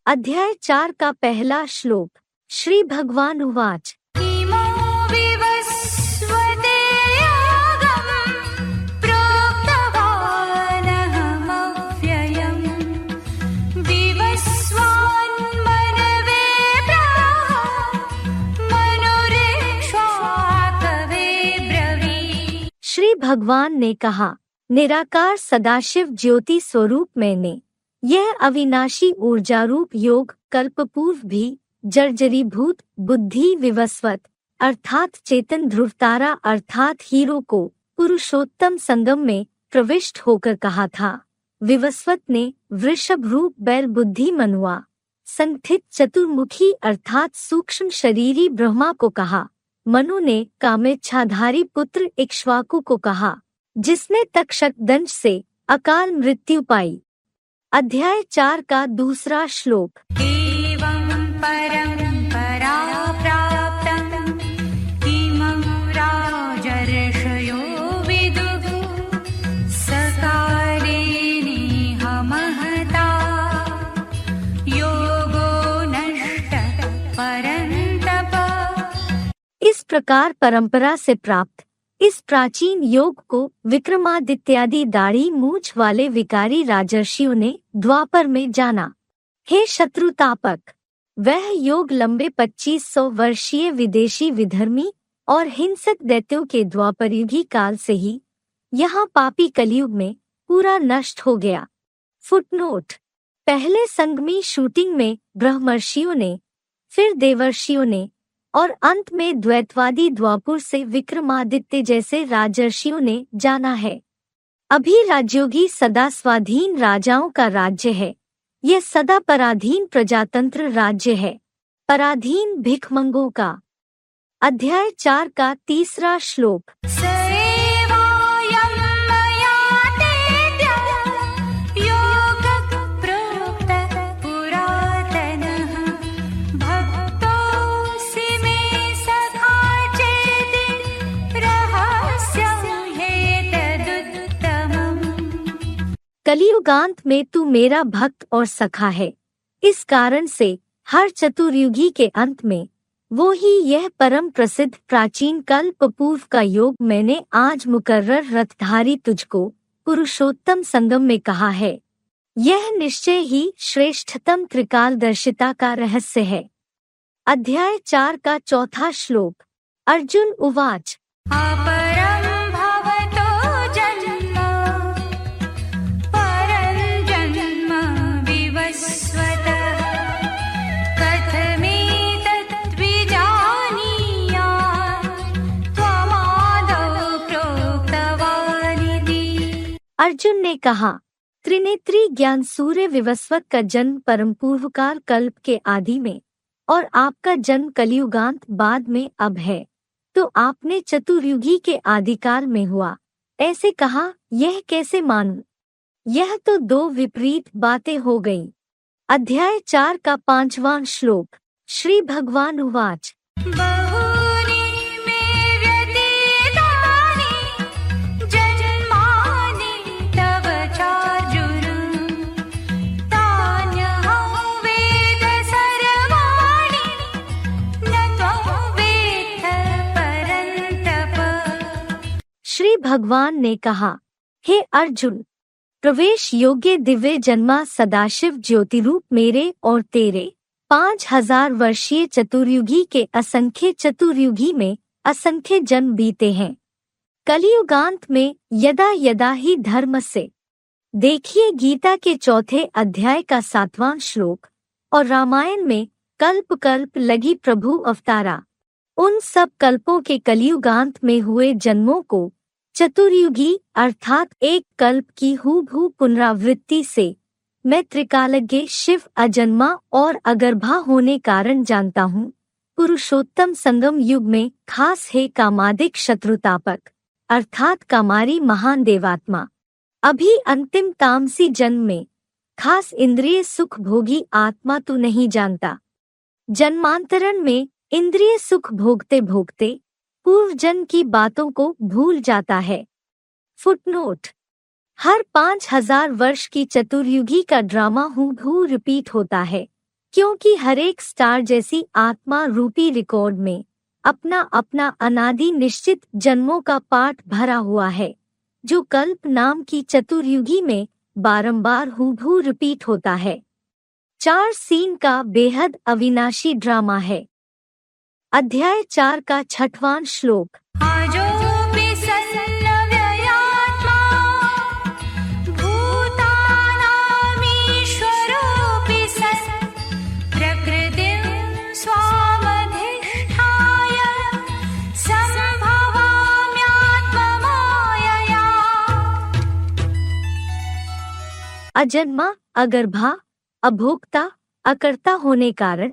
अध्याय 4 का पहला श्लोक। श्री भगवान उवाच। इमो विवस्वते यागं प्रोक्तवानहमव्ययम् विवस्वान्मनवे प्राह मनुरेक्ष्वाकवे ब्रवीत्। श्री भगवान ने कहा, निराकार सदाशिव ज्योति स्वरूप मैंने यह अविनाशी ऊर्जा रूप योग कल्पपूर्व भी जर्जरीभूत बुद्धि विवस्वत अर्थात चेतन ध्रुवतारा अर्थात हीरो को पुरुषोत्तम संगम में प्रविष्ट होकर कहा था। विवस्वत ने वृषभ रूप बैल बुद्धि मनुआ संस्थित चतुर्मुखी अर्थात सूक्ष्म शरीरी ब्रह्मा को कहा। मनु ने कामेच्छाधारी पुत्र इक्ष्वाकु को कहा, जिसने तक्षक दंश से अकाल मृत्यु पाई। अध्याय 4 का दूसरा श्लोक। एवं परम्परा प्राप्तं इमं राजर्षयो विदुः सकाले नेह महता योगो नष्टः परन्तप। इस प्रकार परंपरा से प्राप्त इस प्राचीन योग को विक्रमादित्यादि दाढ़ी मूछ वाले विकारी राजर्षियों ने द्वापर में जाना। हे शत्रुतापक, वह योग लंबे 2500 वर्षीय विदेशी विधर्मी और हिंसक दैत्यों के द्वापरयुगी काल से ही यहाँ पापी कलयुग में पूरा नष्ट हो गया। फुटनोट। पहले संगमी शूटिंग में ब्रह्मर्षियों ने, फिर देवर्षियों ने और अंत में द्वैतवादी द्वापुर से विक्रमादित्य जैसे राजर्षियों ने जाना है। अभी राजयोगी सदा स्वाधीन राजाओं का राज्य है, यह सदा पराधीन प्रजातंत्र राज्य है, पराधीन भिखमंगों का। अध्याय 4 का तीसरा श्लोक। कलियुगांत में तू मेरा भक्त और सखा है, इस कारण से हर चतुर्युगी के अंत में वो ही यह परम प्रसिद्ध प्राचीन कल्प पूर्व का योग मैंने आज मुकर्रर रथधारी तुझको पुरुषोत्तम संगम में कहा है। यह निश्चय ही श्रेष्ठतम त्रिकालदर्शिता का रहस्य है। अध्याय 4 का चौथा श्लोक। अर्जुन उवाच। अर्जुन ने कहा, त्रिनेत्री ज्ञान सूर्य विवस्वत का जन्म परम पूर्वकाल कल्प के आदि में और आपका जन्म कलियुगांत बाद में अब है, तो आपने चतुर्युगी के आदिकाल में हुआ ऐसे कहा, यह कैसे मानूं? यह तो दो विपरीत बातें हो गईं। अध्याय 4 का 5वां श्लोक। श्री भगवान उवाच। श्री भगवान ने कहा, हे अर्जुन, प्रवेश योग्य दिव्य जन्मा सदाशिव ज्योतिरूप मेरे और तेरे 5000 वर्षीय चतुर्युगी के असंख्य चतुर्युगी में असंख्य जन्म बीते हैं। कलियुगांत में यदा यदा ही धर्म से। देखिए गीता के 4थे अध्याय का 7वां श्लोक और रामायण में कल्प कल्प लगी प्रभु अवतारा। उन सब कल्पों के कलियुगांत में हुए जन्मों को चतुर्युगी अर्थात एक कल्प की हूबहू पुनरावृत्ति से मैं त्रिकालज्ञ शिव अजन्मा और अगर्भा होने कारण जानता हूँ। पुरुषोत्तम संगम युग में खास है कामादिक शत्रुतापक अर्थात कामारी महान देवात्मा। अभी अंतिम तामसी जन्म में खास इंद्रिय सुख भोगी आत्मा तू नहीं जानता। जन्मांतरण में इंद्रिय सुख भोगते भोगते पूर्व जन्म की बातों को भूल जाता है। फुटनोट। हर 5000 वर्ष की चतुर्युगी का ड्रामा हूबहू रिपीट होता है। क्योंकि हर एक स्टार जैसी आत्मा रूपी रिकॉर्ड में अपना अपना अनादि निश्चित जन्मों का पाठ भरा हुआ है, जो कल्प नाम की चतुर्युगी में बारंबार हूबहू रिपीट होता है। 4 सीन का बेहद अविनाशी ड्रामा है। अध्याय 4 का 6वां श्लोक। अजोऽपि सन्नव्ययात्मा भूतानामीश्वरोऽपि सन् प्रकृतिं स्वामधिष्ठाय सम्भवाम्यात्ममायया। अजन्मा, अगर्भा, अभोक्ता, अकर्ता होने कारण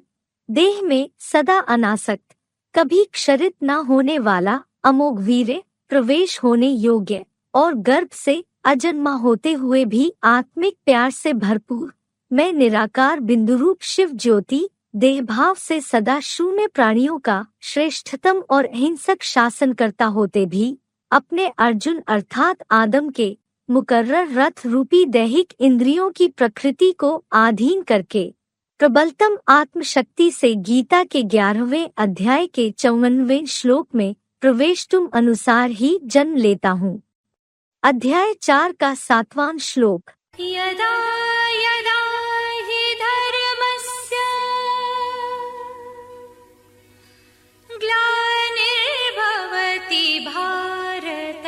देह में सदा अनासक्त, कभी क्षरित न होने वाला अमोघ वीर्य, प्रवेश होने योग्य और गर्भ से अजन्मा होते हुए भी आत्मिक प्यार से भरपूर मैं निराकार बिंदुरूप शिव ज्योति देहभाव से सदा शून्य प्राणियों का श्रेष्ठतम और अहिंसक शासन करता होते भी अपने अर्जुन अर्थात आदम के मुकर्रर रथ रूपी दैहिक इंद्रियों की प्रकृति को अधीन करके प्रबलतम आत्मशक्ति से गीता के 11वें अध्याय के 54वें श्लोक में प्रवेश तुम अनुसार ही जन्म लेता हूँ। अध्याय 4 का 7वां श्लोक। यदा यदा हि धर्मस्य ग्लानिर्भवति भारत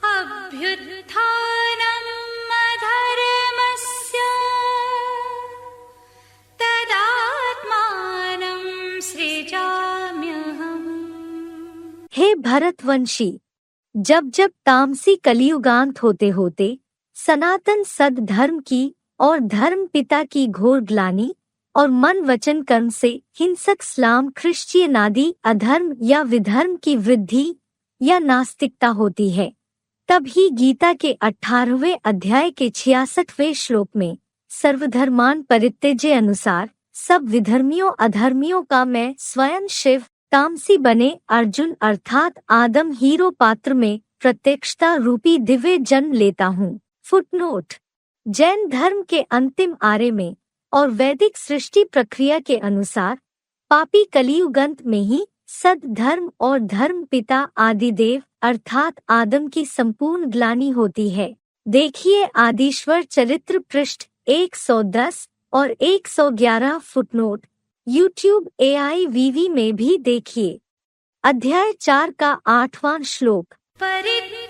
अभ्युत्थानम् अधर्मस्य तदात्मानं सृजाम्यहम्। हे भरतवंशी, जब जब तामसी कलियुगांत होते होते सनातन सद धर्म की और धर्म पिता की घोर ग्लानि और मन वचन कर्म से हिंसक इस्लाम ख्रिश्चियन आदि अधर्म या विधर्म की वृद्धि या नास्तिकता होती है, तब ही गीता के 18वें अध्याय के 66वें श्लोक में सर्वधर्मान परित्यज्य अनुसार सब विधर्मियों अधर्मियों का मैं स्वयं शिव तामसी बने अर्जुन अर्थात आदम हीरो पात्र में प्रत्यक्षता रूपी दिव्य जन्म लेता हूँ। फुटनोट। जैन धर्म के अंतिम आर्य में और वैदिक सृष्टि प्रक्रिया के अनुसार पापी कलियुगंत में ही सद धर्म और धर्म पिता आदिदेव अर्थात आदम की संपूर्ण ग्लानि होती है। देखिए आदिश्वर चरित्र पृष्ठ 110 और 111 फुटनोट। YouTube AIVV में भी देखिए। अध्याय 4 का 8वां श्लोक। परित्राणाय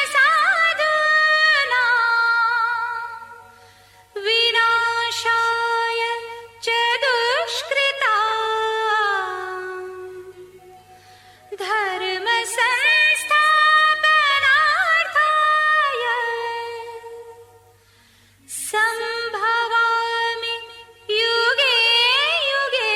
साधूनां विनाशाय च दुष्कृतां धर्म संस्थापनार्थाय संभवामि युगे युगे।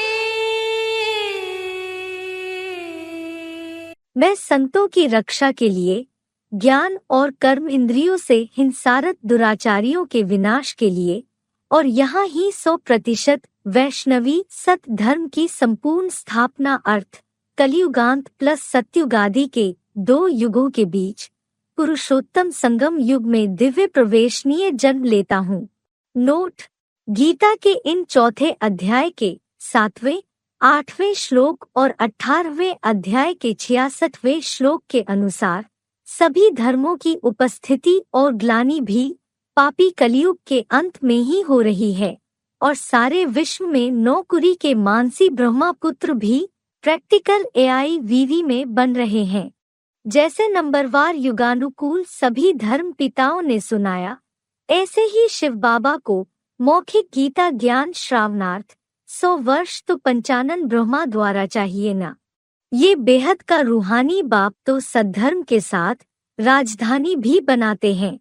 मैं संतों की रक्षा के लिए, ज्ञान और कर्म इंद्रियों से हिंसारत दुराचारियों के विनाश के लिए और यहाँ ही 100% वैष्णवी सत धर्म की संपूर्ण स्थापना अर्थ कलियुगांत प्लस सत्युगादि के 2 युगों के बीच पुरुषोत्तम संगम युग में दिव्य प्रवेशनीय जन्म लेता हूँ। नोट। गीता के इन चौथे अध्याय के 7वें, 8वें श्लोक और 18वें अध्याय के 66वें श्लोक के अनुसार सभी धर्मों की उपस्थिति और ग्लानि भी पापी कलियुग के अंत में ही हो रही है और सारे विश्व में नौकुरी के मानसी ब्रह्मापुत्र भी प्रैक्टिकल AIVV में बन रहे हैं। जैसे नंबरवार युगानुकूल सभी धर्म पिताओं ने सुनाया, ऐसे ही शिव बाबा को मौखिक गीता ज्ञान श्रावणार्थ 100 वर्ष तो पंचानन ब्रह्मा द्वारा चाहिए ना। ये बेहद का रूहानी बाप तो सद्धर्म के साथ राजधानी भी बनाते हैं।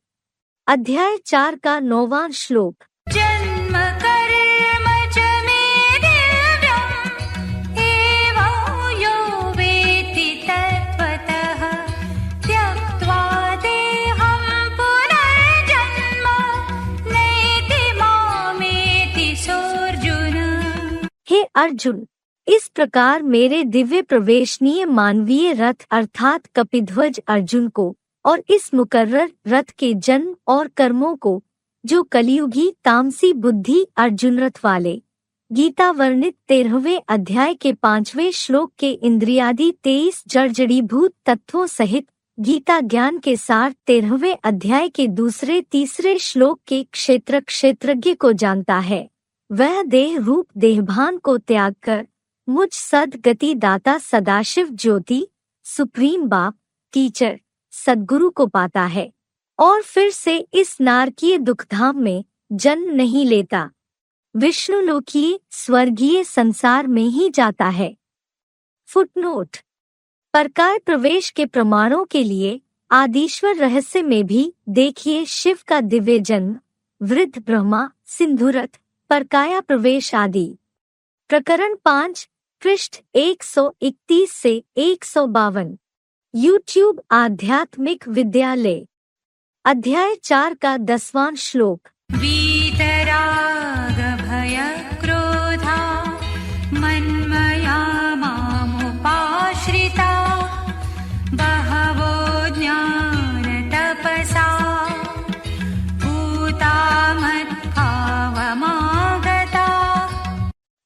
अध्याय 4 का 9वां श्लोक। जन्म कर्म च मे दिव्यम् एवं यो वेत्ति तत्त्वतः त्यक्त्वा देहं पुनर्जन्म नैति मामेति सोऽर्जुन। हे अर्जुन, इस प्रकार मेरे दिव्य प्रवेशनीय मानवीय रथ अर्थात कपिध्वज अर्जुन को और इस मुकर्रर रथ के जन्म और कर्मों को जो कलियुगी तामसी बुद्धि अर्जुनरथ वाले। गीता वर्णित 13वें अध्याय के 5वें श्लोक के इंद्रियादि 23 जड़जड़ीभूत तत्वों सहित गीता ज्ञान के सार 13वें अध्याय के दूसरे तीसरे श्लोक के क्षेत्रज्ञ को जानता है, वह देह रूप देहभान को त्याग कर मुझ सद्गति दाता सदाशिव ज्योति सुप्रीम बाप टीचर सद्गुरु को पाता है और फिर से इस नारकीय दुखधाम में जन्म नहीं लेता, विष्णुलोकीय स्वर्गीय संसार में ही जाता है। फुटनोट: परकाय प्रवेश के प्रमाणों के लिए आदिश्वर रहस्य में भी देखिए शिव का दिव्य जन्म, वृद्ध ब्रह्मा, सिंधुरथ, परकाया प्रवेश आदि। प्रकरण 5, पृष्ठ 131 से 152। यूट्यूब आध्यात्मिक विद्यालय। अध्याय 4 का 10वां श्लोक। वीतराग भय क्रोधा मन्मया मामुपाश्रिता बहवो ज्ञान तपसा भूता मद्भावमागता।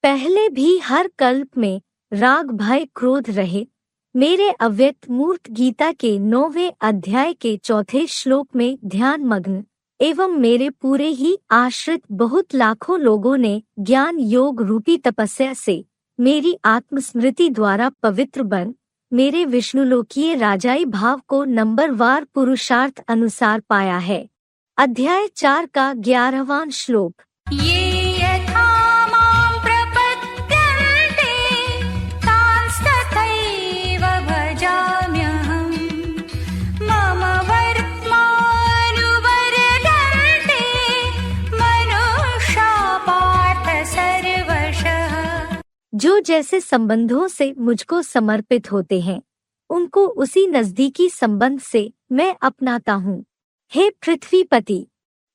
पहले भी हर कल्प में राग भय क्रोध रहे। मेरे अव्यक्त मूर्त गीता के 9वें अध्याय के 4थे श्लोक में ध्यान मग्न एवं मेरे पूरे ही आश्रित बहुत लाखों लोगों ने ज्ञान योग रूपी तपस्या से मेरी आत्मस्मृति द्वारा पवित्र बन मेरे विष्णुलोकीय राजाई भाव को नंबरवार पुरुषार्थ अनुसार पाया है। अध्याय 4 का 11वां श्लोक। ये यथा मां प्रपद्यन्ते तांस्तथैव भजाम्यहम् मम वर्त्मानुवर्धन्ते मनुष्या पार्थ सर्वशः। जो जैसे संबंधों से मुझको समर्पित होते हैं उनको उसी नजदीकी संबंध से मैं अपनाता हूँ। हे पृथ्वीपति,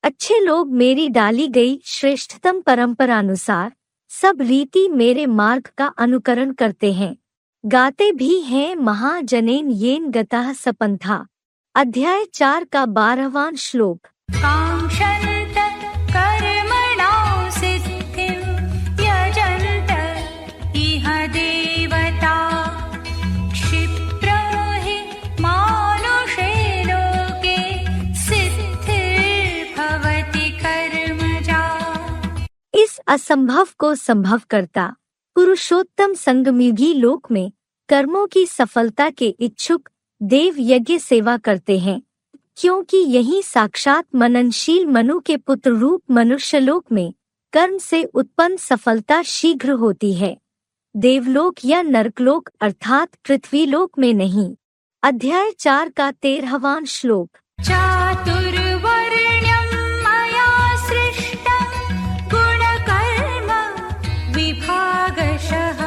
अच्छे लोग मेरी डाली गई श्रेष्ठतम परंपरानुसार सब रीति मेरे मार्ग का अनुकरण करते हैं, गाते भी हैं महाजनेन येन गतः सपंथा। अध्याय 4 का 12वां श्लोक। कांक्षन्त कर्मणां सिद्धिं यजन्त इह देवता क्षिप्रं हि मानुषे लोके सिद्धिर्भवति कर्मजा। इस असंभव को संभव करता पुरुषोत्तम संगमयुगी लोक में कर्मों की सफलता के इच्छुक देव यज्ञ सेवा करते हैं, क्योंकि यही साक्षात मननशील मनु के पुत्र रूप मनुष्यलोक में कर्म से उत्पन्न सफलता शीघ्र होती है, देवलोक या नरकलोक अर्थात पृथ्वीलोक में नहीं। अध्याय 4 का 13वां श्लोक। चातुर्वर्ण्यं मया सृष्टं गुणकर्म विभागशः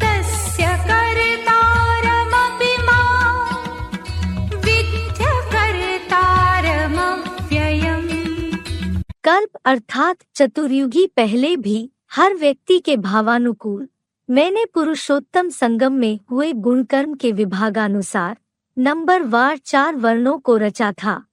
तस्य कर्तारमपि मां विद्य कर्तारमव्ययम्। कल्प अर्थात चतुर्युगी पहले भी हर व्यक्ति के भावानुकूल मैंने पुरुषोत्तम संगम में हुए गुणकर्म के विभागानुसार नंबरवार 4 वर्णों को रचा था।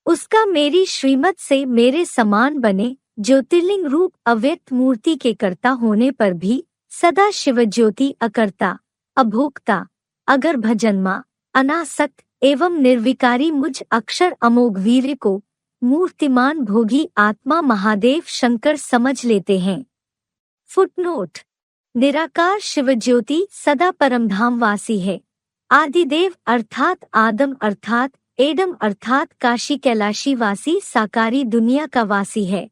उसका मेरी श्रीमत से मेरे समान बने ज्योतिर्लिंग रूप अव्यक्त मूर्ति के कर्ता होने पर भी सदा शिव ज्योति अकर्ता अभोक्ता अगर्भ जन्मा अनासक्त एवं निर्विकारी मुझ अक्षर अमोघ वीर्य को मूर्तिमान भोगी आत्मा महादेव शंकर समझ लेते हैं। फुटनोट: निराकार शिव ज्योति सदा परमधाम वासी है। आदिदेव अर्थात आदम अर्थात एडम अर्थात काशी कैलाशी वासी साकारी दुनिया का वासी है।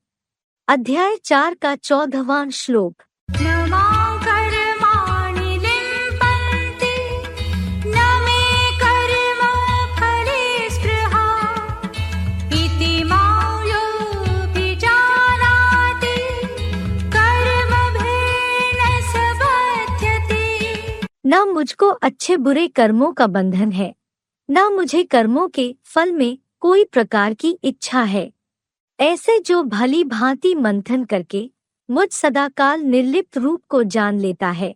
अध्याय 4 का 14वां श्लोक। न मां कर्माणि लिम्पन्ति न मे कर्म फले स्पृहा इति मां योऽभिजानाति कर्मभिर्न स बध्यते। न मुझको अच्छे बुरे कर्मों का बंधन है, न मुझे कर्मों के फल में कोई प्रकार की इच्छा है। ऐसे जो भली भांति मंथन करके मुझ सदाकाल निर्लिप्त रूप को जान लेता है,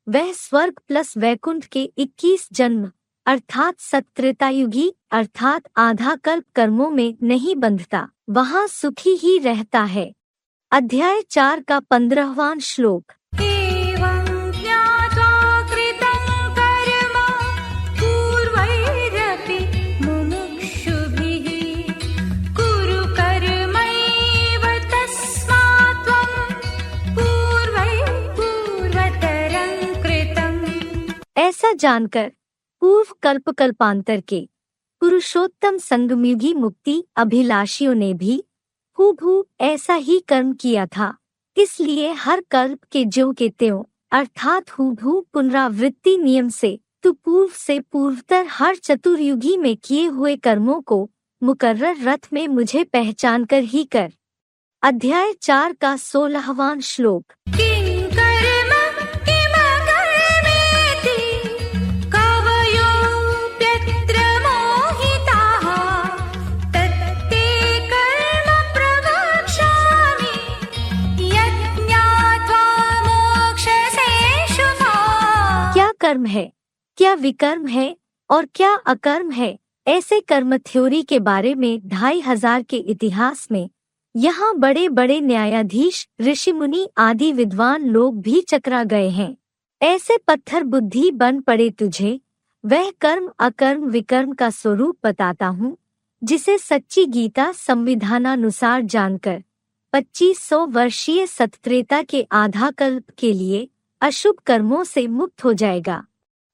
वह स्वर्ग प्लस वैकुंठ के 21 जन्म अर्थात सत्त्रेतायुगी अर्थात आधा कल्प कर्मों में नहीं बंधता, वहाँ सुखी ही रहता है। अध्याय 4 का 15वां श्लोक। एवं ज्ञात्वा कृतं कर्म पूर्वैरपि मुमुक्षुभिः कुरु कर्मैव तस्मात् त्वं पूर्वतरं कृतम्। ऐसा जानकर पूर्व कल्पांतर के पुरुषोत्तम संगमयुगी मुक्ति अभिलाषियों ने भी हूबहू ऐसा ही कर्म किया था। इसलिए हर कल्प के ज्यों के त्यों अर्थात हूबहू पुनरावृत्ति नियम से तू पूर्व से पूर्वतर हर चतुर्युगी में किए हुए कर्मों को मुकर्रर रथ में मुझे पहचान कर ही कर। अध्याय 4 का 16वां श्लोक। किं कर्म किमकर्मेति कवयोऽप्यत्र मोहिताः तत्ते कर्म प्रवक्ष्यामि यज्ञात्वा मोक्षसे शुभात्। क्या कर्म है, क्या विकर्म है और क्या अकर्म है, ऐसे कर्म थ्योरी के बारे में 2500 के इतिहास में यहाँ बड़े बड़े न्यायाधीश ऋषि मुनि आदि विद्वान लोग भी चकरा गए हैं। ऐसे पत्थर बुद्धि बन पड़े तुझे वह कर्म अकर्म विकर्म का स्वरूप बताता हूँ, जिसे सच्ची गीता संविधानानुसार जानकर 2500 वर्षीय सत्त्रेता के आधा कल्प के लिए अशुभ कर्मों से मुक्त हो जाएगा।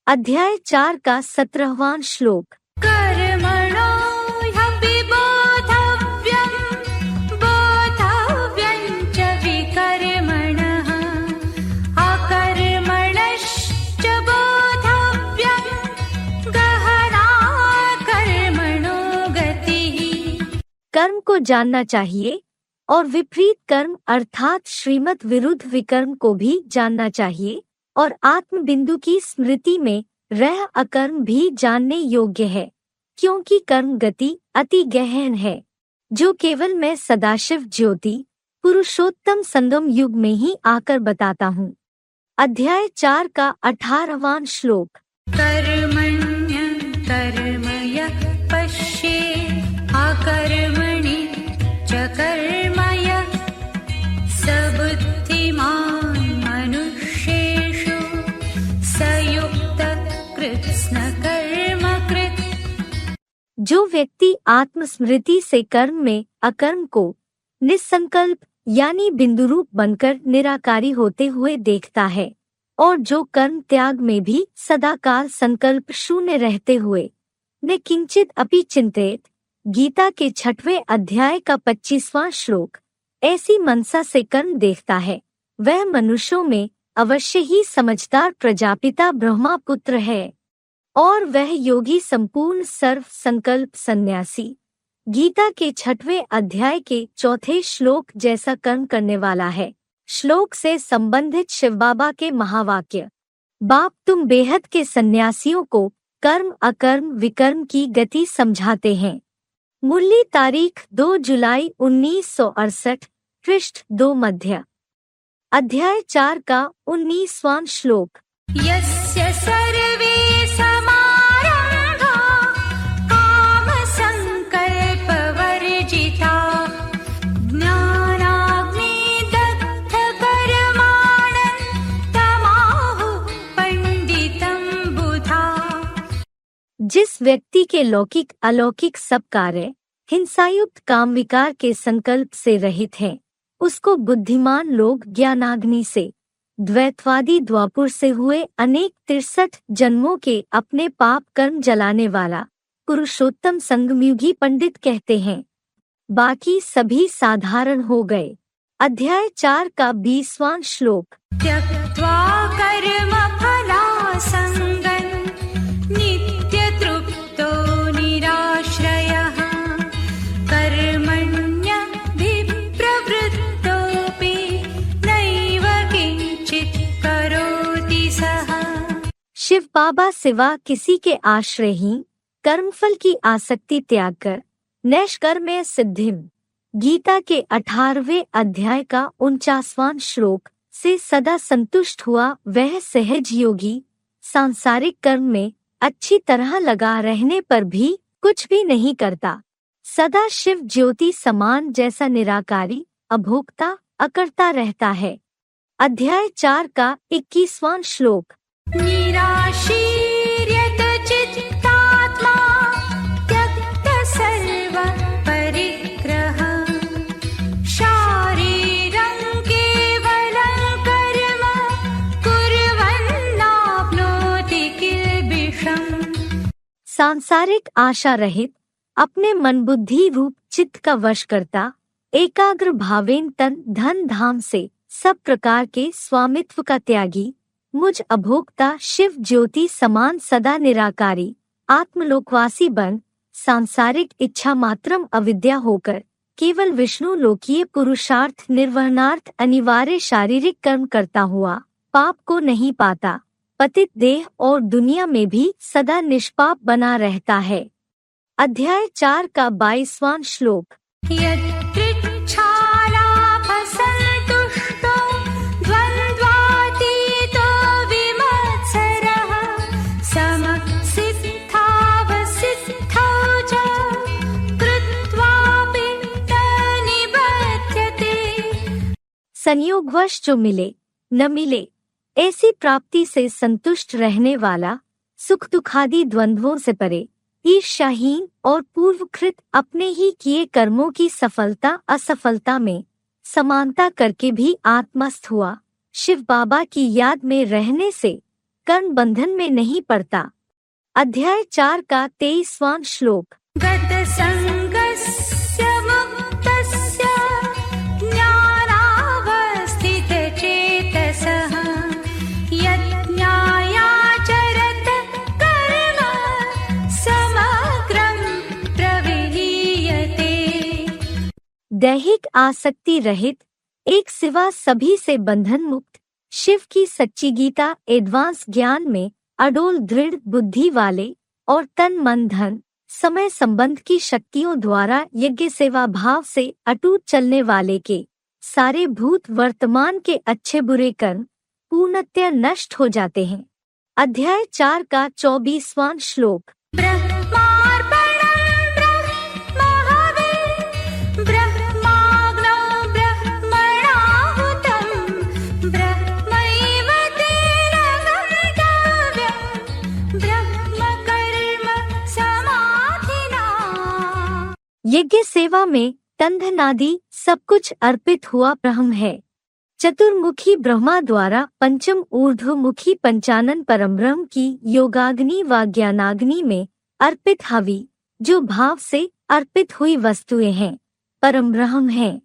अध्याय 4 का 17वां श्लोक। कर्मणो ह्यपि बोद्धव्यं बोद्धव्यं च विकर्मणः अकर्मणश्च बोद्धव्यं गहना कर्मणो गतिः। कर्म को जानना चाहिए और विपरीत कर्म अर्थात श्रीमत विरुद्ध विकर्म को भी जानना चाहिए, और आत्म बिंदु की स्मृति में रह अकर्म भी जानने योग्य है, क्योंकि कर्म गति अति गहन है, जो केवल मैं सदाशिव ज्योति पुरुषोत्तम संगम युग में ही आकर बताता हूँ। अध्याय 4 का 18वां श्लोक। कर्मण्य कर्मय पश्ये अकर्मणि च कर्मय स बुद्धिमान् मनुष्येषु स युक्तः कृत्स्नकर्मकृत्। जो व्यक्ति आत्मस्मृति से कर्म में अकर्म को निस्संकल्प यानी बिंदुरूप बनकर निराकारी होते हुए देखता है, और जो कर्म त्याग में भी सदाकाल संकल्प शून्य रहते हुए न किंचित अपि चिंतित, गीता के 6वें अध्याय का 25वां श्लोक, ऐसी मनसा से कर्म देखता है, वह मनुष्यों में अवश्य ही समझदार प्रजापिता ब्रह्मापुत्र है, और वह योगी संपूर्ण सर्व संकल्प सन्यासी गीता के 6वें अध्याय के 4थे श्लोक जैसा कर्म करने वाला है। श्लोक से संबंधित शिव बाबा के महावाक्य। बाप तुम बेहद के सन्यासियों को कर्म अकर्म विकर्म की गति समझाते हैं। मुरली तारीख 2 जुलाई 1968, पृष्ठ 2 मध्य। अध्याय 4 का 19वां श्लोक। यस्य सर्वे समारम्भा कामसङ्कल्पवर्जिताः ज्ञानाग्निदग्धकर्माणः तमाहुः पंडितं बुधा। जिस व्यक्ति के लौकिक अलौकिक सब कार्य हिंसायुक्त काम विकार के संकल्प से रहित हैं, उसको बुद्धिमान लोग ज्ञानाग्नि से द्वैतवादी द्वापुर से हुए अनेक 63 जन्मों के अपने पाप कर्म जलाने वाला पुरुषोत्तम संगमयुगी पंडित कहते हैं। बाकी सभी साधारण हो गए। अध्याय 4 का 20वां श्लोक। त्यक्त्वा कर्मफलासङ्गं नित्यतृप्तो निराश्रयः कर्मण्यभिप्रवृत्तोऽपि नैव किञ्चित् करोति सः। शिव बाबा सिवा किसी के आश्रयहीन कर्मफल की आसक्ति त्याग कर नैष्कर्म्य सिद्धिम गीता के 18वें अध्याय का 49वां श्लोक से सदा संतुष्ट हुआ वह सहज योगी सांसारिक कर्म में अच्छी तरह लगा रहने पर भी कुछ भी नहीं करता, सदा शिव ज्योति समान जैसा निराकारी, अभोक्ता, अकर्ता रहता है। अध्याय 4 का 21वां श्लोक। निराशीर्यत चित्तात्मा त्यक्त सर्व परिग्रह शारीरं केवलं कर्म कुर्वन्नाप्नोति किल्बिषम्। सांसारिक आशा रहित, अपने मन बुद्धि रूप चित्त का वश करता, एकाग्र भावेन तन धन धाम से सब प्रकार के स्वामित्व का त्यागी, मुझ अभोक्ता शिव ज्योति समान सदा निराकारी, आत्मलोकवासी बन, सांसारिक इच्छा मात्रम अविद्या होकर केवल विष्णु लोकीय पुरुषार्थ निर्वहनार्थ अनिवार्य शारीरिक कर्म करता हुआ पाप को नहीं पाता, पतित देह और दुनिया में भी सदा निष्पाप बना रहता है। अध्याय 4 का 22वां श्लोक। यत्रिच्छालाभसन्तुष्टो द्वन्द्वातीतो विमत्सरः समसिद्धावसिद्धौ च कृत्वापि न निबध्यते। संयोगवश जो मिले न मिले ऐसी प्राप्ति से संतुष्ट रहने वाला, सुख दुखादि द्वंद्वों से परे, ईर्ष्याहीन और पूर्वकृत अपने ही किए कर्मों की सफलता असफलता में समानता करके भी आत्मस्थ हुआ, शिव बाबा की याद में रहने से कर्म बंधन में नहीं पड़ता। अध्याय 4 का 23वां श्लोक। गतसङ्गस्य मुक्तस्य ज्ञानावस्थितचेतसः यज्ञायाचरत कर्म समग्रं प्रविलीयते। दैहिक आसक्ति रहित, एक सिवा सभी से बंधन मुक्त, शिव की सच्ची गीता एडवांस ज्ञान में अडोल दृढ़ बुद्धि वाले और तन मन धन समय संबंध की शक्तियों द्वारा यज्ञ सेवा भाव से अटूट चलने वाले के सारे भूत वर्तमान के अच्छे बुरे कर्म पूर्णतः नष्ट हो जाते हैं। अध्याय 4 का 24वां श्लोक। ब्रह्मार्पणं ब्रह्महवे ब्रह्माग्नौ ब्रह्मणाहुतं ब्रह्मैव तेन गन्तव्यं ब्रह्मकर्म समाधिना। यज्ञ सेवा में तंधनादि सब कुछ अर्पित हुआ ब्रह्म है। चतुर्मुखी ब्रह्मा द्वारा पंचम ऊर्ध्वमुखी पंचानन परमब्रह्म की योगाग्नि व ज्ञानाग्नि में अर्पित हवि, जो भाव से अर्पित हुई वस्तुएं हैं, परम ब्रह्म है।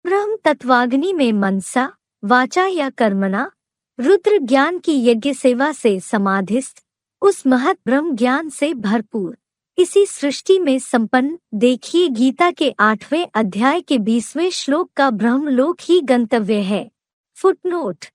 ब्रह्म तत्वाग्नि में मनसा वाचा या कर्मणा रुद्र ज्ञान की यज्ञ सेवा से समाधिस्थ, उस महत ब्रह्म ज्ञान से भरपूर इसी सृष्टि में संपन्न देखिए गीता के 8वें अध्याय के 20वें श्लोक का ब्रह्मलोक ही गंतव्य है। फुटनोट।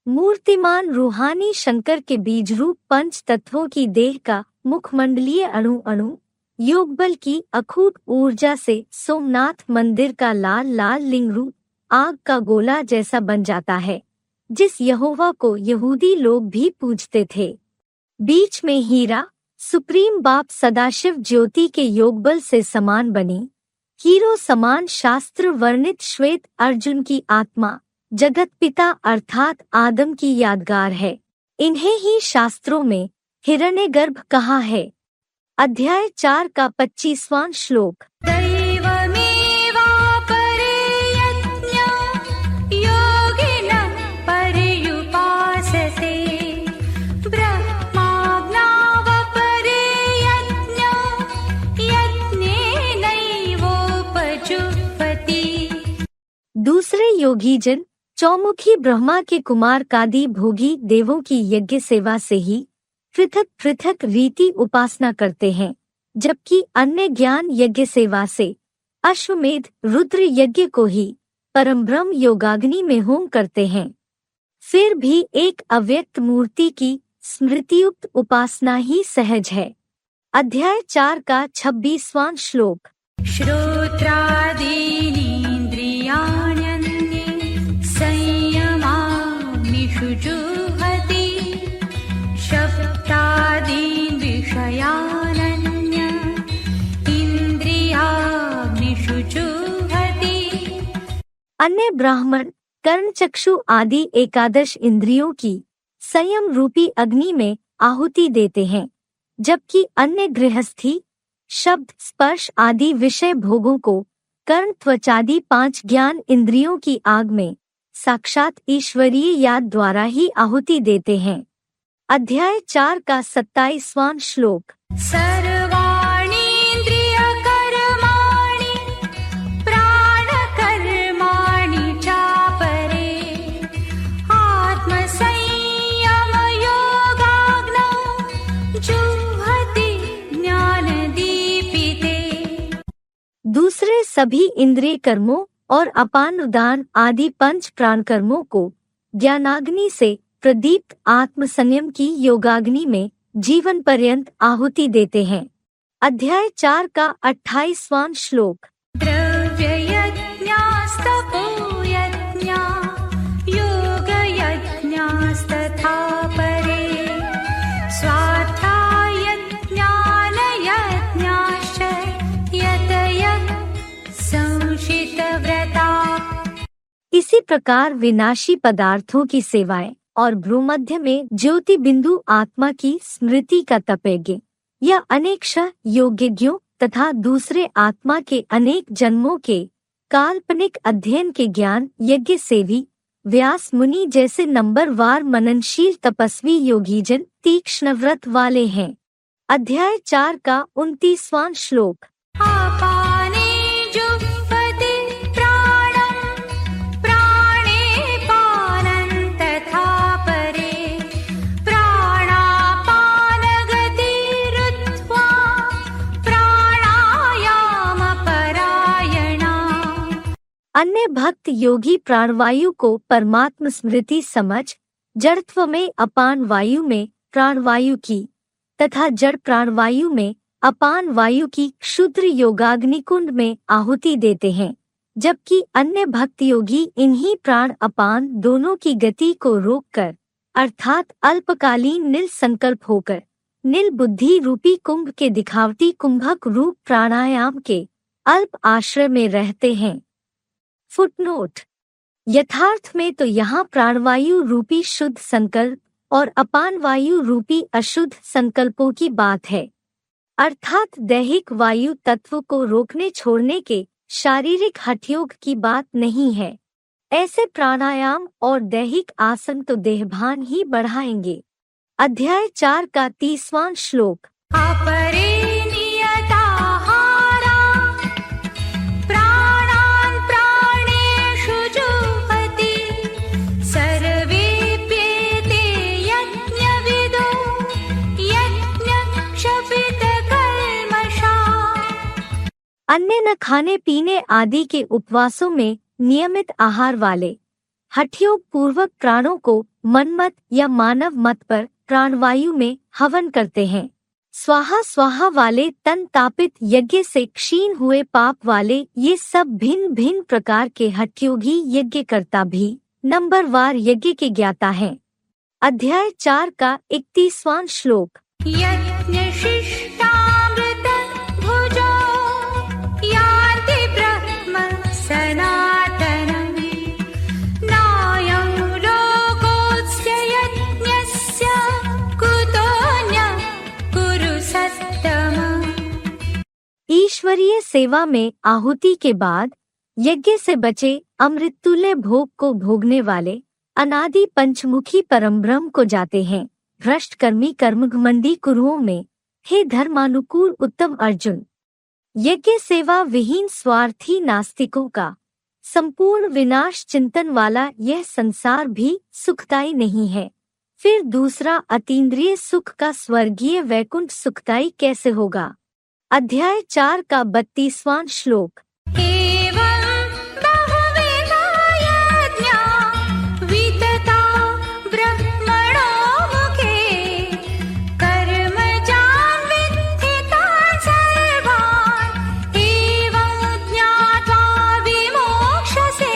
मूर्तिमान रूहानी शंकर के बीज रूप पंच तत्वों की देह का मुखमंडलीय अणु अणु योगबल की अखूट ऊर्जा से सोमनाथ मंदिर का लाल लाल लिंग रूप आग का गोला जैसा बन जाता है, जिस यहोवा को यहूदी लोग भी पूजते थे। बीच में हीरा सुप्रीम बाप सदाशिव ज्योति के योगबल से समान बनी, हीरो समान शास्त्र वर्णित श्वेत अर्जुन की आत्मा जगत पिता अर्थात आदम की यादगार है। इन्हें ही शास्त्रों में हिरण्यगर्भ कहा है। अध्याय 4 का 25वां श्लोक। दैवमेवापरे यज्ञो योगिनः पर्युपासते ब्रह्माज्ञावपरे यज्ञो यज्ञेनैवोपजुह्वति। दूसरे योगीजन चौमुखी ब्रह्मा के कुमार कादि भोगी देवों की यज्ञ सेवा से ही पृथक पृथक रीति उपासना करते हैं, जबकि अन्य ज्ञान यज्ञ सेवा से अश्वमेध रुद्र यज्ञ को ही परम ब्रह्म योगाग्नि में होम करते हैं। फिर भी एक अव्यक्त मूर्ति की स्मृतियुक्त उपासना ही सहज है। अध्याय 4 का 26वां श्लोक। श्रोत्रादीनीन्द्रियाण्यन्ये संयमाग्निषु जुह्वति शब्दादीन् विषयान् अन्य ब्राह्मण कर्ण चक्षु आदि एकादश इंद्रियों की संयम रूपी अग्नि में आहुति देते हैं, जबकि अन्य गृहस्थी शब्द स्पर्श आदि विषय भोगों को कर्ण त्वचादि 5 ज्ञान इंद्रियों की आग में साक्षात ईश्वरीय याद द्वारा ही आहुति देते हैं। अध्याय 4 का 27वां श्लोक। सर्वाणीन्द्रियकर्माणि प्राणकर्माणि चापरे आत्मसंयमयोगाग्नौ जुह्वति ज्ञानदीपिते। दूसरे सभी इंद्रिय कर्मों और अपान उदान आदि 5 प्राण कर्मों को ज्ञानाग्नि से प्रदीप्त आत्मसंयम की योगाग्नि में जीवन पर्यंत आहुति देते हैं। अध्याय 4 का 28वां श्लोक। द्रव्ययज्ञास्तपोयज्ञा योगयज्ञास्तथा परे स्वाध्यायज्ञानयज्ञाश्च यतयः संशितव्रता। इसी प्रकार विनाशी पदार्थों की सेवाएं और भ्रूमध्य में ज्योति बिंदु आत्मा की स्मृति का तपयज्ञ या अनेक योग्यज्ञों तथा दूसरे आत्मा के अनेक जन्मों के काल्पनिक अध्ययन के ज्ञान यज्ञ से भी व्यास मुनि जैसे नंबरवार मननशील तपस्वी योगीजन तीक्ष्ण व्रत वाले हैं। अध्याय 4 का 29वां श्लोक। आपाने जुह्वति प्राणं प्राणे पानं तथा परे प्राणापानगतिरुत्वा प्राणायामपरायणा। अन्य भक्त योगी प्राणवायु को परमात्म स्मृति समझ जड़त्व में अपान वायु में प्राणवायु की तथा जड़ प्राणवायु में अपान वायु की क्षुद्र योगाग्नि कुंड में आहुति देते हैं, जबकि अन्य भक्त योगी इन्हीं प्राण अपान दोनों की गति को रोककर अर्थात अल्पकालीन निल संकल्प होकर निल बुद्धि रूपी कुंभ के दिखावटी कुंभक रूप प्राणायाम के अल्प आश्रय में रहते हैं। फुटनोट। यथार्थ में तो यहाँ प्राणवायु रूपी शुद्ध संकल्प और अपान वायु रूपी अशुद्ध संकल्पों की बात है, अर्थात दैहिक वायु तत्व को रोकने छोड़ने के शारीरिक हठयोग की बात नहीं है। ऐसे प्राणायाम और दैहिक आसन तो देहभान ही बढ़ाएंगे। अध्याय 4 का 30वां श्लोक। अपरे नियताहारा प्राणान् प्राणेषु जुह्वति सर्वेऽप्येते यज्ञविदो यज्ञक्षपितकल्मषाः। अन्य न खाने पीने आदि के उपवासों में नियमित आहार वाले हठयोग पूर्वक प्राणों को मनमत या मानव मत पर प्राणवायु में हवन करते हैं। स्वाहा स्वाहा वाले तन तापित यज्ञ से क्षीण हुए पाप वाले ये सब भिन्न भिन्न प्रकार के हठयोगी यज्ञकर्ता भी नंबरवार यज्ञ के ज्ञाता हैं। अध्याय 4 का 31वां श्लोक। यज्ञशिष्टामृतभुजो यान्ति ब्रह्म सनातनम् नायं लोकोऽस्य यज्ञस्य कुतोऽन्यः कुरु सत्तम। ईश्वरीय सेवा में आहुति के बाद यज्ञ से बचे अमृततुल्य भोग को भोगने वाले अनादि पंचमुखी परमब्रह्म को जाते हैं। भ्रष्ट कर्मी कर्मघमंडी कुरुओं में हे धर्मानुकूल उत्तम अर्जुन, यज्ञ सेवा विहीन स्वार्थी नास्तिकों का संपूर्ण विनाश चिंतन वाला यह संसार भी सुखदायी नहीं है, फिर दूसरा अतीन्द्रिय सुख का स्वर्गीय वैकुंठ सुखदायी कैसे होगा। अध्याय 4 का 32वां श्लोक। एवं बहुविधा यज्ञा वितता ब्रह्मणो मुखे कर्मजान् विद्धि तान् सर्वान् एवं ज्ञात्वा विमोक्ष्यसे।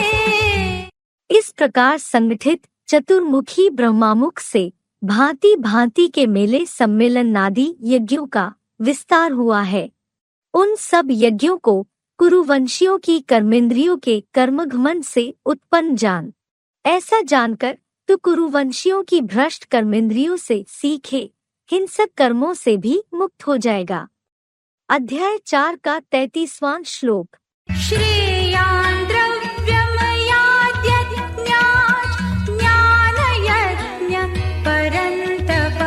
इस प्रकार संगठित चतुर्मुखी ब्रह्मामुख से भांति भांति के मेले सम्मेलन नादी यज्ञों का विस्तार हुआ है। उन सब यज्ञों को कुरुवंशियों की कर्मेंद्रियों के कर्मघमंड से उत्पन्न जान। ऐसा जानकर तू कुरुवंशियों की भ्रष्ट कर्मेंद्रियों से सीखे हिंसक कर्मों से भी मुक्त हो जाएगा। अध्याय 4 का 33वां श्लोक। श्रेयान् द्रव्यमयाद्यज्ञात् ज्ञानयज्ञ परन्तप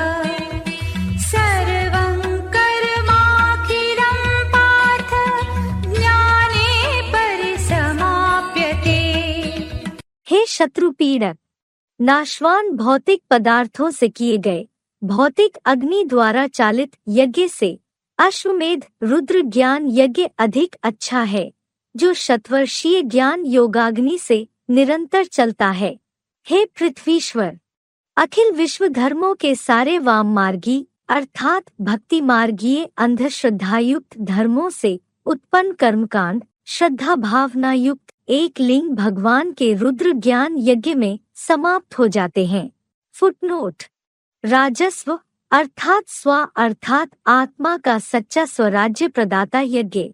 सर्वं कर्माखिलं पार्थ ज्ञाने परिसमाप्यते। हे शत्रु पीड़क, नाशवान भौतिक पदार्थों से किए गए भौतिक अग्नि द्वारा चालित यज्ञ से अश्वमेध रुद्र ज्ञान यज्ञ अधिक अच्छा है, जो शतवर्षीय ज्ञान योगाग्नि से निरंतर चलता है। हे पृथ्वीश्वर, अखिल विश्व धर्मों के सारे वाम मार्गी अर्थात भक्ति मार्गीय अंधश्रद्धायुक्त धर्मों से उत्पन्न कर्मकांड श्रद्धा भावना युक्त एक लिंग भगवान के रुद्र ज्ञान यज्ञ में समाप्त हो जाते हैं। फुटनोट। राजस्व अर्थात स्व अर्थात आत्मा का सच्चा स्वराज्य प्रदाता यज्ञ।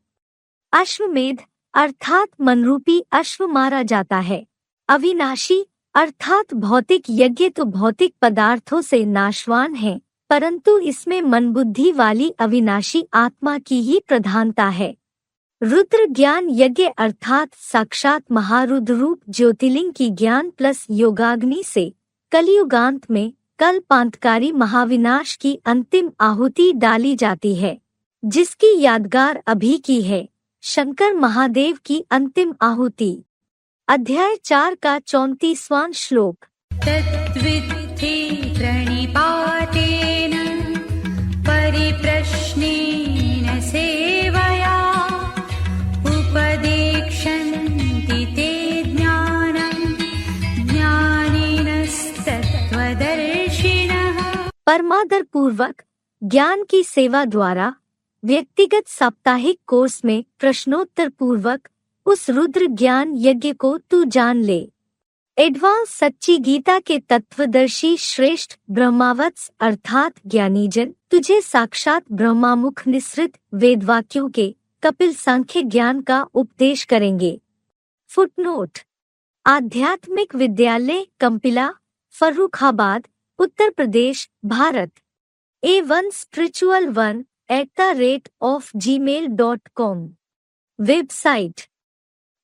अश्वमेध अर्थात मनरूपी अश्व मारा जाता है। अविनाशी अर्थात भौतिक यज्ञ तो भौतिक पदार्थों से नाशवान है, परंतु इसमें मन बुद्धि वाली अविनाशी आत्मा की ही प्रधानता है। रुद्र ज्ञान यज्ञ अर्थात साक्षात महारुद्र रूप ज्योतिर्लिंग की ज्ञान प्लस योगाग्नि से कलियुगांत में कल्पांतकारी महाविनाश की अंतिम आहुति डाली जाती है, जिसकी यादगार अभी की है शंकर महादेव की अंतिम आहुति। अध्याय 4 का 34वां श्लोक। तद्विद्धि प्रणिपातेन परिप्रश्नेन सेवया उपदेक्षन्ति ते ज्ञानं ज्ञानिनस्तत्त्वदर्शिनः। परमादर पूर्वक ज्ञान की सेवा द्वारा व्यक्तिगत साप्ताहिक कोर्स में प्रश्नोत्तर पूर्वक उस रुद्र ज्ञान यज्ञ को तू जान ले। एडवांस सच्ची गीता के तत्वदर्शी श्रेष्ठ ब्रह्मावत्स अर्थात ज्ञानीजन तुझे साक्षात ब्रह्मामुख निसृत वेदवाक्यों के कपिल सांख्य ज्ञान का उपदेश करेंगे। Footnote. Adhyatmik Vidyalay Kampila, Farrukhabad, Uttar Pradesh, Bharat. A1 Spiritual 1@gmail.com। Website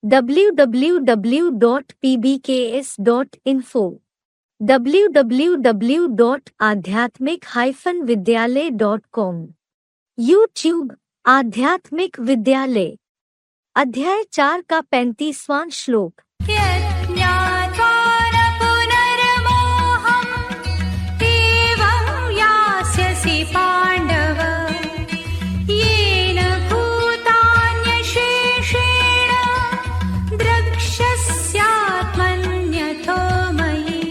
www.pbks.info, www.adhyatmik-vidyalay.com। YouTube Adhyatmik Vidyalay. अध्याय 4 का 35वां श्लोक। यज्ञात्वा न पुनर्मोहम् एवं यास्यसि पाण्डव येन भूतान्यशेषेण द्रक्ष्यस्यात्मन्यथो मयि।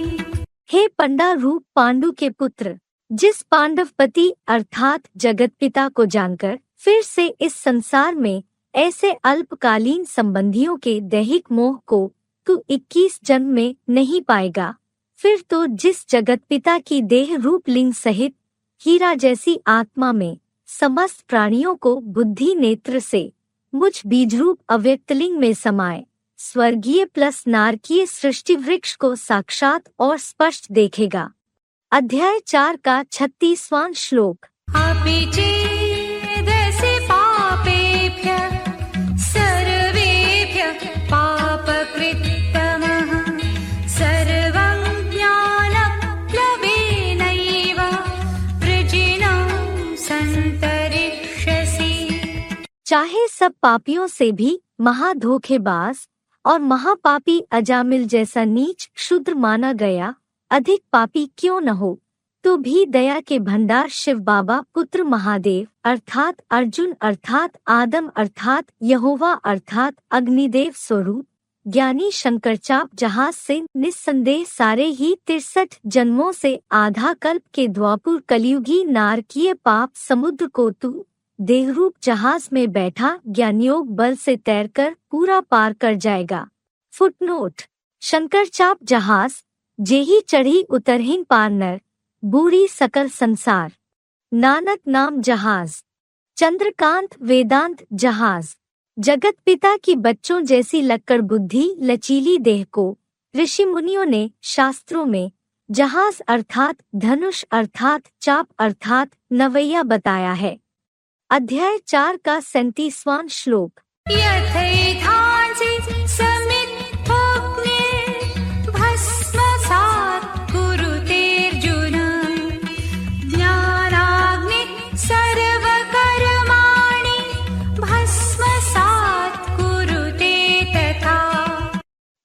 हे पंडा रूप पांडु के पुत्र, जिस पांडवपति अर्थात जगतपिता को जानकर फिर से इस संसार में ऐसे अल्पकालीन संबंधियों के दैहिक मोह को तू 21 जन्म में नहीं पाएगा, फिर तो जिस जगतपिता की देह रूप लिंग सहित हीरा जैसी आत्मा में समस्त प्राणियों को बुद्धि नेत्र से मुझ बीजरूप अव्यक्तलिंग में समाये स्वर्गीय प्लस नारकीय सृष्टि वृक्ष को साक्षात और स्पष्ट देखेगा। अध्याय 4 का 36वां श्लोक। अपि चेदसि पापेभ्यः सर्वेभ्यः पापकृत्तमः सर्वं ज्ञानप्लवेनैव वृजिनं सन्तरिष्यसि। चाहे सब पापियों से भी महाधोखेबाज और महापापी अजामिल जैसा नीच क्षुद्र माना गया अधिक पापी क्यों न हो, तो भी दया के भंडार शिव बाबा पुत्र महादेव अर्थात अर्जुन अर्थात आदम अर्थात यहोवा अर्थात अग्निदेव स्वरूप ज्ञानी शंकरचाप जहाज से निस्संदेह सारे ही 63 जन्मों से आधा कल्प के द्वापुर कलियुगी नारकीय पाप समुद्र को तू देहरूप जहाज में बैठा ज्ञानयोग बल से तैरकर पूरा पार कर जाएगा। फुटनोट। शंकरचाप जहाज जेही चढ़ी उतरहीन पार नर बूढ़ी सकल संसार। नानक नाम जहाज। चंद्रकांत वेदांत जहाज। जगत पिता की बच्चों जैसी लक्कड़ बुद्धि लचीली देह को ऋषि मुनियों ने शास्त्रों में जहाज अर्थात धनुष अर्थात चाप अर्थात नवैया बताया है। अध्याय 4 का 37वां श्लोक। यथैधांसि समिद्धोऽग्निर्भस्मसात् कुरुतेऽर्जुन ज्ञानाग्निः सर्वकर्माणि भस्मसात् कुरुते तथा।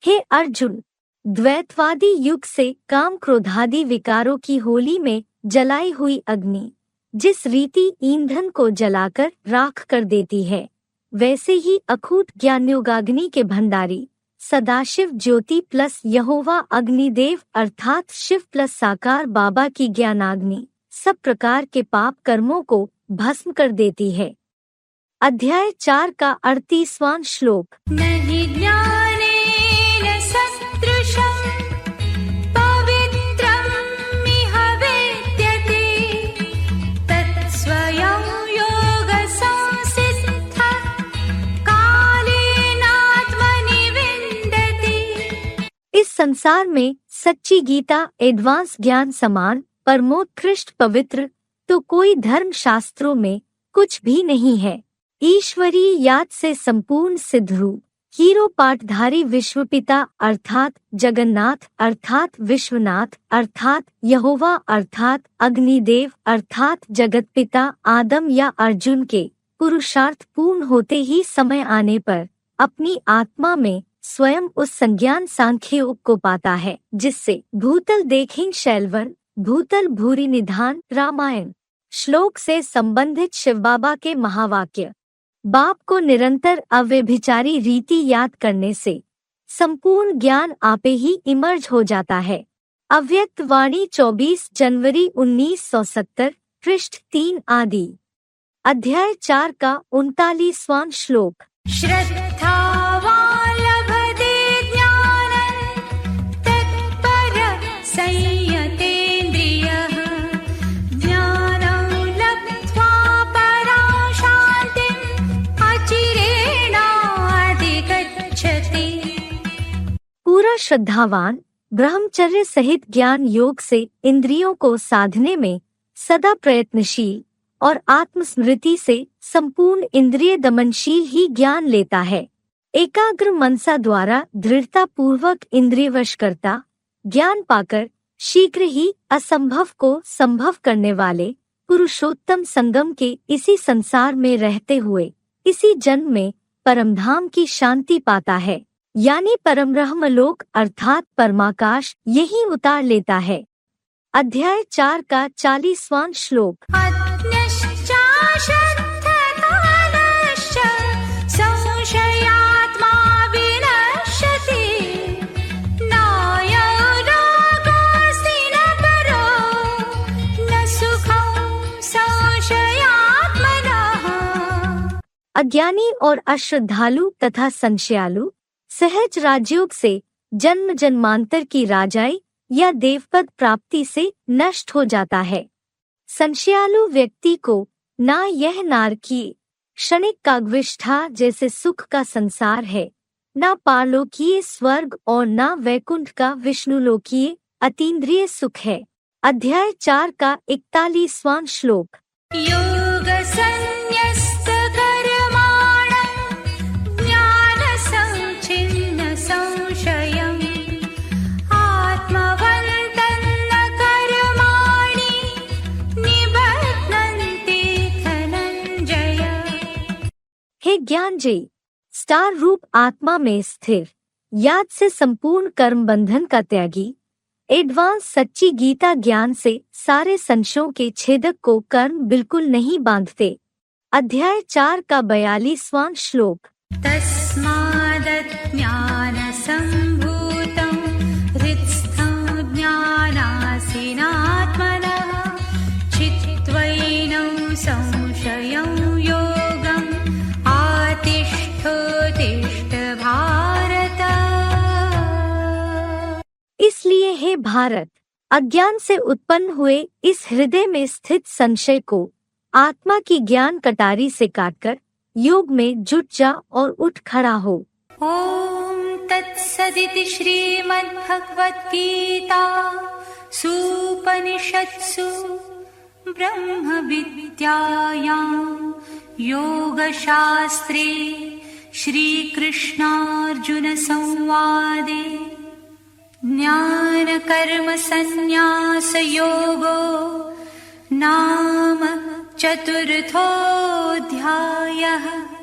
हे अर्जुन, द्वैतवादी युग से काम क्रोधादि विकारों की होली में जलाई हुई अग्नि जिस रीति ईंधन को जलाकर राख कर देती है, वैसे ही अखूट ज्ञानयोगाग्नि के भंडारी सदाशिव ज्योति प्लस यहोवा अग्निदेव अर्थात शिव प्लस साकार बाबा की ज्ञानाग्नि सब प्रकार के पाप कर्मों को भस्म कर देती है। अध्याय 4 का 38वां श्लोक। नहि ज्ञानेन सदृशं पवित्रमिह वेद्यते तत्स्वयं योगसंसिद्धः कालेनात्मनि विन्दति। इस संसार में सच्ची गीता एडवांस ज्ञान समान परमोत्कृष्ट पवित्र तो कोई धर्म शास्त्रों में कुछ भी नहीं है। ईश्वरीय याद से संपूर्ण सिद्धरूप हीरो पाठधारी विश्वपिता अर्थात जगन्नाथ अर्थात विश्वनाथ अर्थात यहोवा अर्थात अग्निदेव अर्थात जगतपिता आदम या अर्जुन के पुरुषार्थ पूर्ण होते ही समय आने पर अपनी आत्मा में स्वयं उस संज्ञान सांख्य योग को पाता है जिससे भूतल देखें शैलवन भूतल भूरि निधान रामायण श्लोक से संबंधित शिव बाबा के महावाक्य। बाप को निरंतर अव्यभिचारी रीति याद करने से संपूर्ण ज्ञान आपे ही इमर्ज हो जाता है। अव्यक्त वाणी 24 जनवरी 1970 पृष्ठ 3 आदि। अध्याय 4 का 39वां श्लोक। श्रद्धावान् लभते ज्ञानं तत्परः संयतेन्द्रियः ज्ञानं लब्ध्वा परां शान्तिम् अचिरेणाधिगच्छति। पूरा श्रद्धावान ब्रह्मचर्य सहित ज्ञान योग से इंद्रियों को साधने में सदा प्रयत्नशील और आत्मस्मृति से संपूर्ण इंद्रिय दमनशील ही ज्ञान लेता है। एकाग्र मनसा द्वारा दृढ़ता पूर्वक इंद्रियवश करता ज्ञान पाकर शीघ्र ही असंभव को संभव करने वाले पुरुषोत्तम संगम के इसी संसार में रहते हुए इसी जन्म में परमधाम की शांति पाता है, यानी परमब्रह्मलोक अर्थात परमाकाश यही उतार लेता है। अध्याय 4 का 40वां श्लोक। अज्ञश्चाश्रद्धकालश्च संशयात्मा विनश्यति नायं रागोऽस्ति न परो न सुखं संशयात्मनः। अज्ञानी और अश्रद्धालु तथा संशयालु सहज राजयोग से जन्म जन्मांतर की राजाई या देवपद प्राप्ति से नष्ट हो जाता है। संशयालु व्यक्ति को ना यह नारकीय क्षणिक काग्विष्ठा जैसे सुख का संसार है, ना पारलोकीय स्वर्ग और ना वैकुंठ का विष्णुलोकीय अतीन्द्रिय सुख है। अध्याय 4 का 41वां श्लोक। हे ज्ञानजयी, स्टार रूप आत्मा में स्थिर याद से संपूर्ण कर्म बंधन का त्यागी एडवांस सच्ची गीता ज्ञान से सारे संशयों के छेदक को कर्म बिल्कुल नहीं बांधते। अध्याय 4 का 42वां श्लोक। तस्मादज्ञानसम्भूतं हृत्स्थं ज्ञानासीनात्मनः चित्त्वैनं संशयं योगम् आतिष्ठोत्तिष्ठ भारत। इसलिए हे भारत, अज्ञान से उत्पन्न हुए इस हृदय में स्थित संशय को आत्मा की ज्ञान कटारी से काटकर योग में जुट जा और उठ खड़ा हो। ॐ तत्सदिति श्रीमद्भगवद्गीता सूपनिषत्सु ब्रह्मविद्यायां योगशास्त्रे श्रीकृष्णार्जुनसंवादे ज्ञानकर्मसन्न्यासयोगो नाम चतुर्थोऽध्यायः।